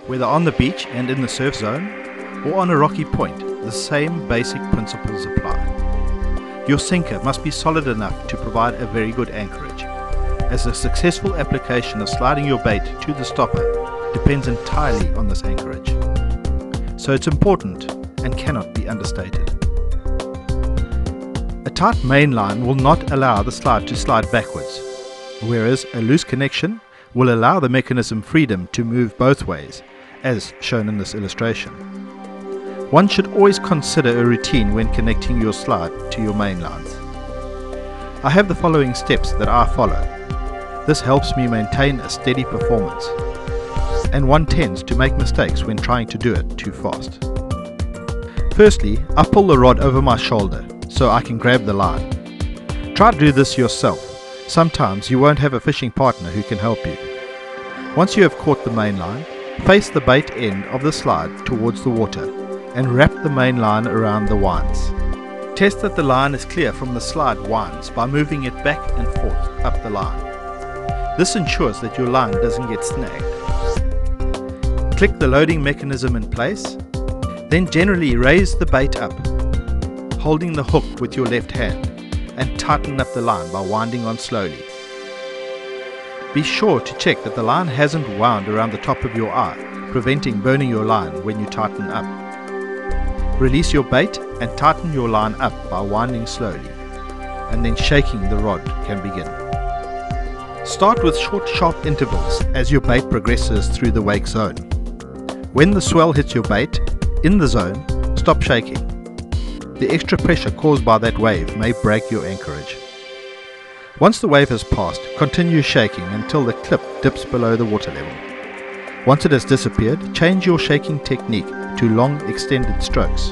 Whether on the beach and in the surf zone, or on a rocky point, the same basic principles apply. Your sinker must be solid enough to provide a very good anchorage, as a successful application of sliding your bait to the stopper depends entirely on this anchorage. So it's important and cannot be understated. A tight main line will not allow the slide to slide backwards, whereas a loose connection will allow the mechanism freedom to move both ways, as shown in this illustration. One should always consider a routine when connecting your slide to your main lines. I have the following steps that I follow. This helps me maintain a steady performance, and one tends to make mistakes when trying to do it too fast. Firstly, I pull the rod over my shoulder so I can grab the line. Try to do this yourself. Sometimes you won't have a fishing partner who can help you. Once you have caught the main line, face the bait end of the slide towards the water and wrap the main line around the winds. Test that the line is clear from the slide winds by moving it back and forth up the line. This ensures that your line doesn't get snagged. Click the loading mechanism in place, then generally raise the bait up, holding the hook with your left hand, and tighten up the line by winding on slowly. Be sure to check that the line hasn't wound around the top of your eye, preventing burning your line when you tighten up. Release your bait and tighten your line up by winding slowly, and then shaking the rod can begin. Start with short, sharp intervals as your bait progresses through the wake zone. When the swell hits your bait in the zone, stop shaking. The extra pressure caused by that wave may break your anchorage. Once the wave has passed, continue shaking until the clip dips below the water level. Once it has disappeared, change your shaking technique to long extended strokes.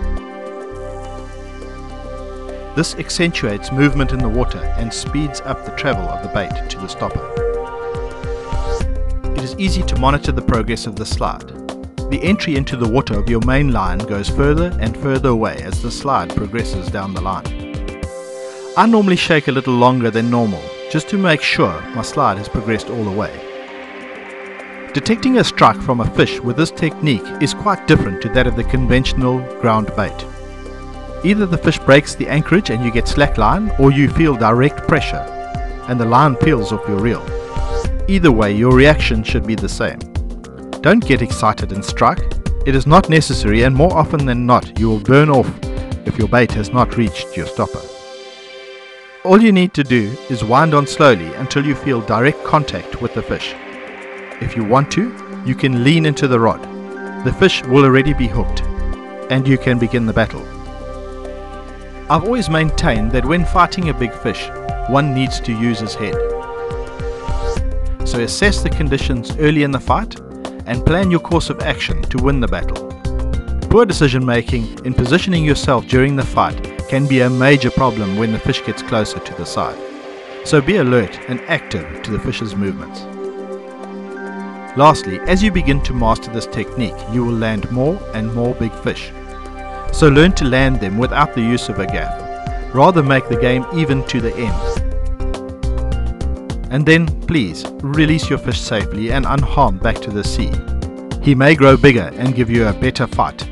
This accentuates movement in the water and speeds up the travel of the bait to the stopper. It is easy to monitor the progress of the slide. The entry into the water of your main line goes further and further away as the slide progresses down the line. I normally shake a little longer than normal, just to make sure my slide has progressed all the way. Detecting a strike from a fish with this technique is quite different to that of the conventional ground bait. Either the fish breaks the anchorage and you get slack line, or you feel direct pressure and the line peels off your reel. Either way, your reaction should be the same. Don't get excited and strike. It is not necessary, and more often than not you will burn off if your bait has not reached your stopper. All you need to do is wind on slowly until you feel direct contact with the fish. If you want to, you can lean into the rod. The fish will already be hooked, and you can begin the battle. I've always maintained that when fighting a big fish, one needs to use his head. So assess the conditions early in the fight and plan your course of action to win the battle. Poor decision making in positioning yourself during the fight can be a major problem when the fish gets closer to the side. So be alert and active to the fish's movements. Lastly, as you begin to master this technique, you will land more and more big fish. So learn to land them without the use of a gaff. Rather make the game even to the end. And then, please, release your fish safely and unharmed back to the sea. He may grow bigger and give you a better fight